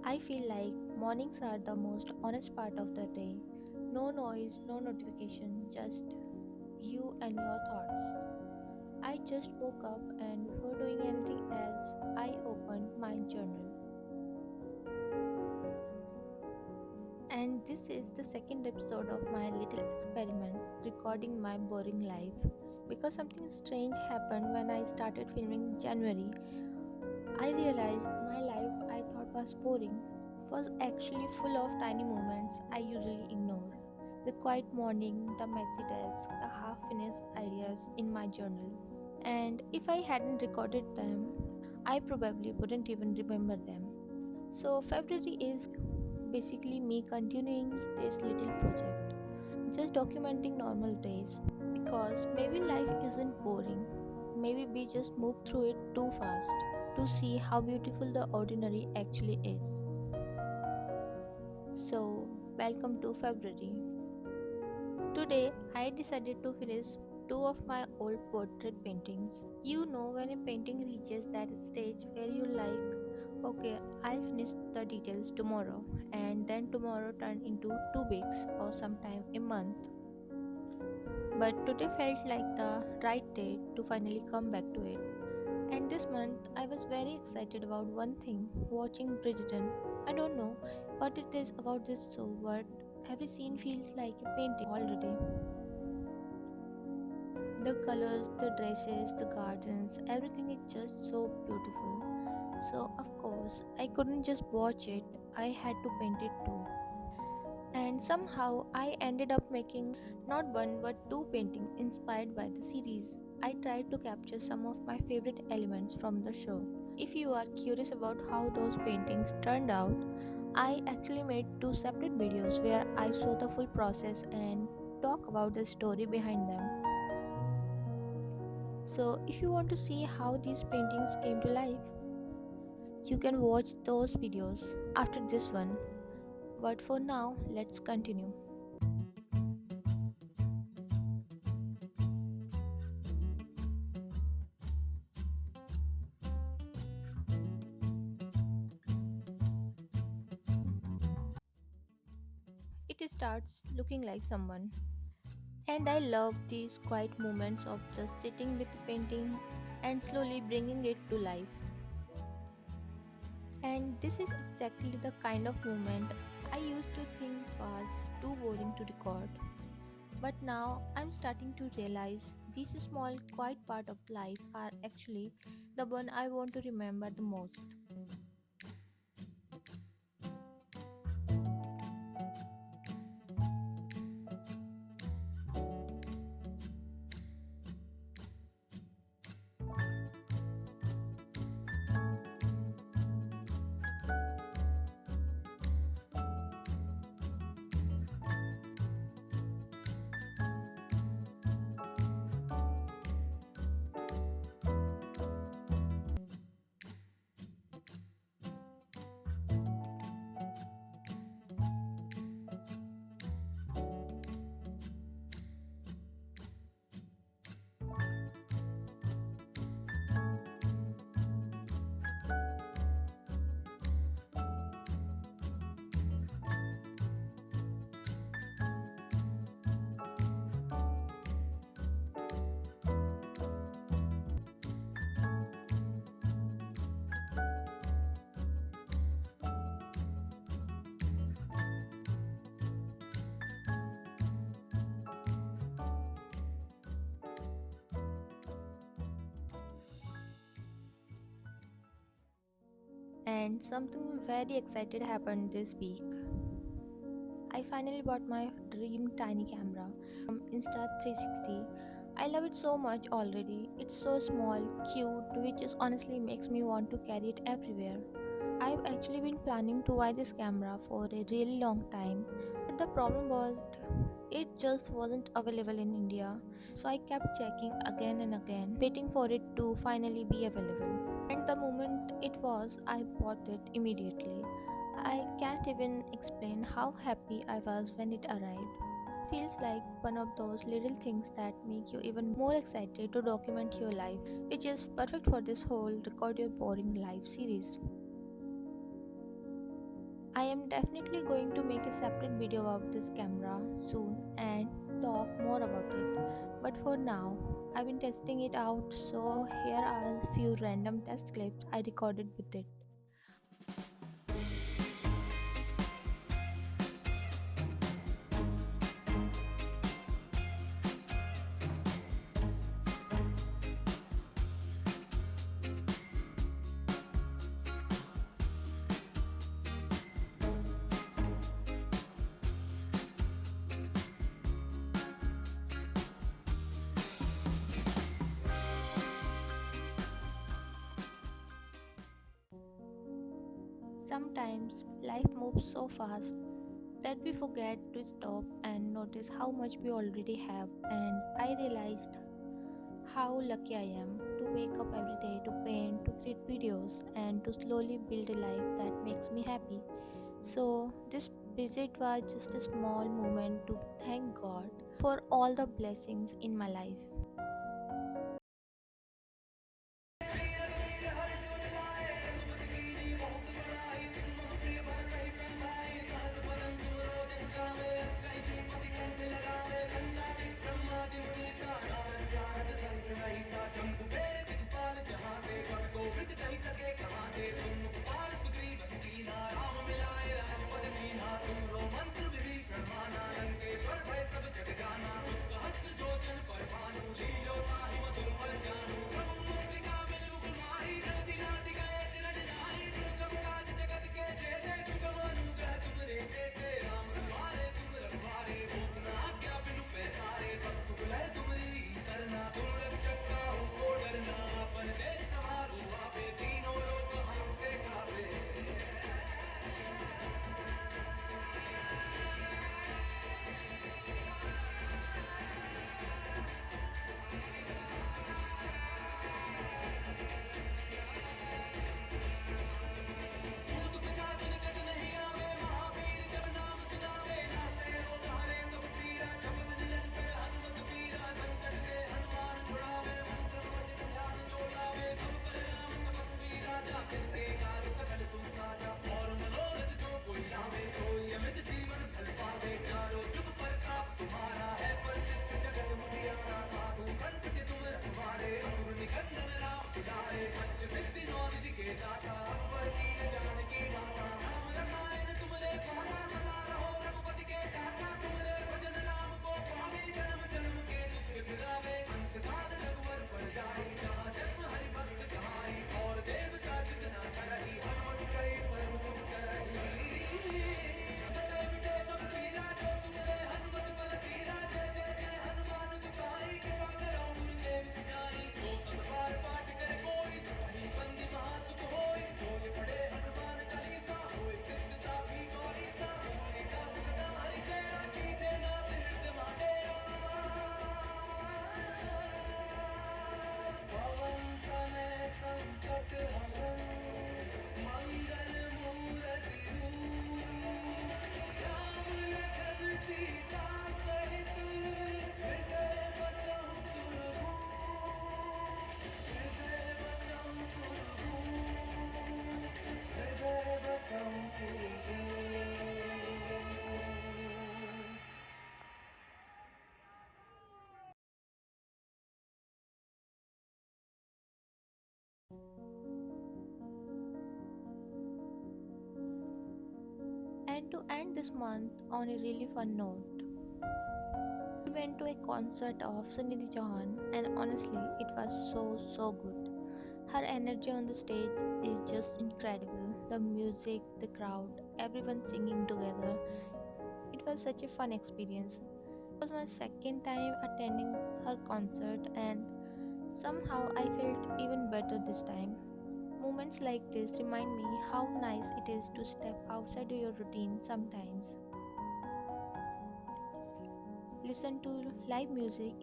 I feel like mornings are the most honest part of the day. No noise, no notification, just you and your thoughts. I just woke up and before doing anything else, I opened my journal. And this is the second episode of my little experiment recording my boring life. Because something strange happened when I started filming January, I realized my life I thought was boring was actually full of tiny moments I usually ignore. The quiet morning, the messy desk, the half finished ideas in my journal. And if I hadn't recorded them, I probably wouldn't even remember them. So, February is basically me continuing this little project, just documenting normal days. Because maybe life isn't boring, maybe we just move through it too fast to see how beautiful the ordinary actually is. So, welcome to February. Today, I decided to finish two of my old portrait paintings. You know, when a painting reaches that stage where you like, okay, I'll finish the details tomorrow, and then tomorrow turn into 2 weeks or sometime a month. But today felt like the right day to finally come back to it. And this month, I was very excited about one thing watching Bridgerton. I don't know what it is about this show, but every scene feels like a painting already. The colors, the dresses, the gardens, everything is just so beautiful. So, of course, I couldn't just watch it, I had to paint it too. And somehow I ended up making not one but two paintings inspired by the series. I tried to capture some of my favorite elements from the show. If you are curious about how those paintings turned out, I actually made two separate videos where I show the full process and talk about the story behind them. So, if you want to see how these paintings came to life, you can watch those videos after this one. But for now, let's continue. It starts looking like someone. And I love these quiet moments of just sitting with the painting and slowly bringing it to life. And this is exactly the kind of moment I used to think was too boring to record. But now I'm starting to realize these small, quiet part of life are actually the one I want to remember the most. And something very excited happened this week. I finally bought my dream tiny camera from Insta360. I love it so much already. It's so small, cute, which is honestly makes me want to carry it everywhere. I've actually been planning to buy this camera for a really long time, but the problem was it just wasn't available in India. So I kept checking again and again, waiting for it to finally be available. And the moment it was, I bought it immediately. I can't even explain how happy I was when it arrived. Feels like one of those little things that make you even more excited to document your life, which is perfect for this whole record your boring life series. I am definitely going to make a separate video about this camera soon and talk more about it. But for now, I've been testing it out, so here are a few random test clips I recorded with it. Sometimes life moves so fast that we forget to stop and notice how much we already have, and I realized how lucky I am to wake up every day, to paint, to create videos, and to slowly build a life that makes me happy. So, this visit was just a small moment to thank God for all the blessings in my life. And to end this month on a really fun note, we went to a concert of Sunidhi Chauhan, and honestly, it was so good. Her energy on the stage is just incredible. The music, the crowd, everyone singing together. It was such a fun experience. It was my second time attending her concert, and somehow I felt even better this time. Moments like this remind me how nice it is to step outside your routine sometimes. Listen to live music,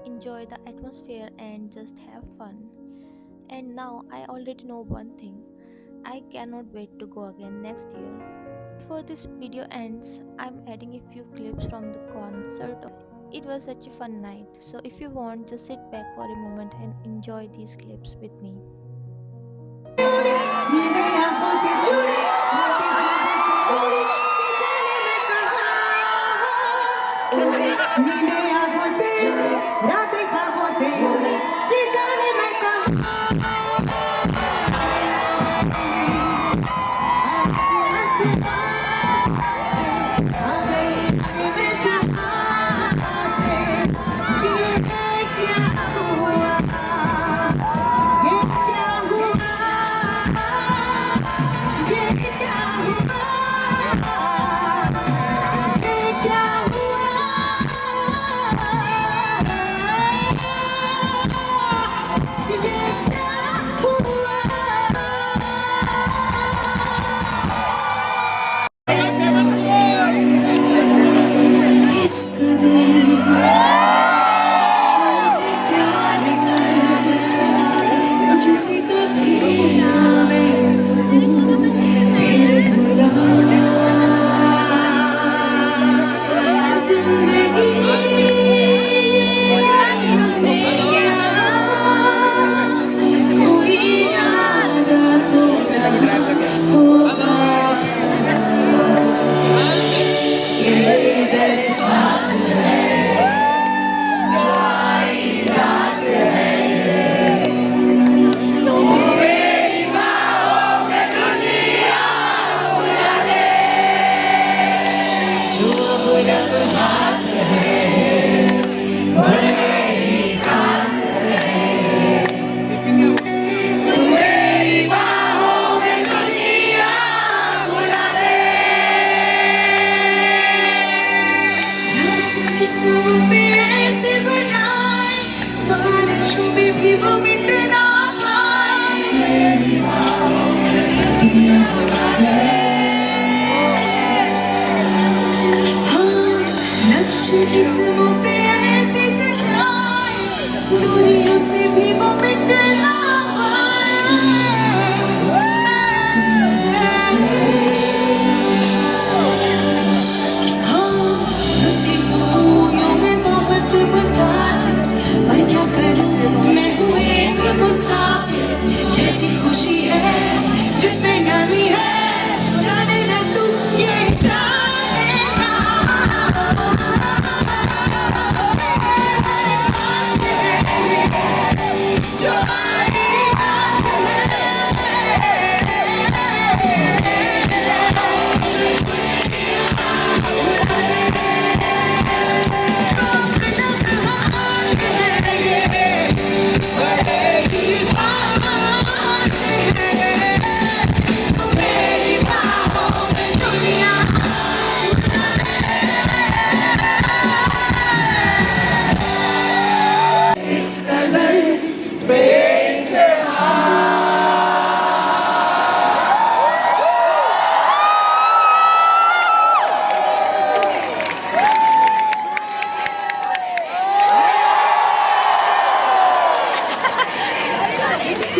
enjoy the atmosphere, and just have fun. And now I already know one thing, I cannot wait to go again next year. Before this video ends, I'm adding a few clips from the concert. It was such a fun night, so if you want, just sit back for a moment and enjoy these clips with me. जिसे कभी ना मैं सकूं फिर भुला जिंदगी कोई इरादा तो ना होगा ये दरख्वास्त जारी रात जो अब रब हाथ है बड़ी खास है तू मेरी बाहों में दुनिया बुला दे जिस्म पे ऐसे बनाए बारिशों में भी वो मिट ना पाए मेरी बाहों में दुनिया बुला दे नक्श जिस्मों पे ऐसे सजाए दुनिया से भी वो मिट ना पाए नसीबों में बहुत बदलाव पर क्या करूं मैं हूँ एक मुसाफिर कैसी खुशी है जिसमें नमी है जाने ना तू ये जाने ना जो आई रात इस कदर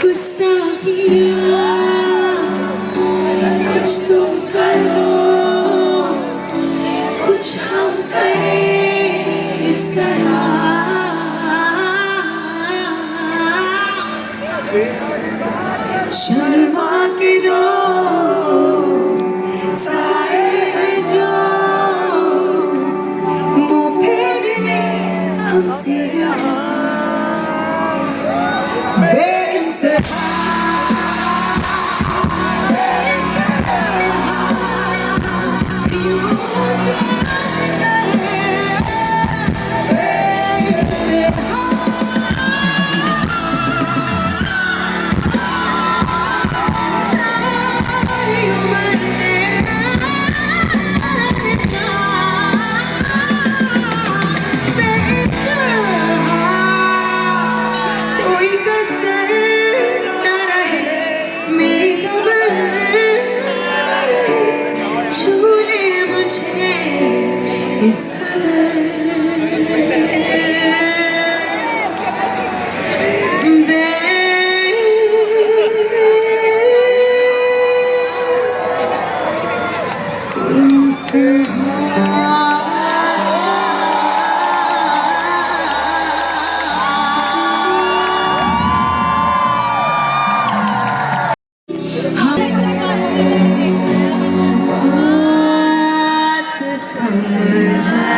गुस्ताखियाँ कुछ तुम करो कुछ हम करें इस तरह शर्मा के जो साए हैं जो मुँह फेर ले हमसे बेइंतहा कोई कसर न रहे मेरी खबर छू ले मुझे इस कदर बात थम जा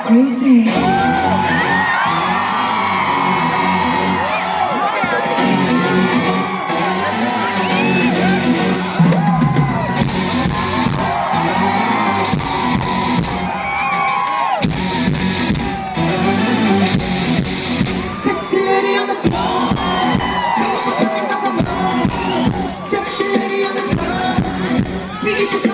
crazy. Sexy lady on the floor. Sexy lady on the floor. People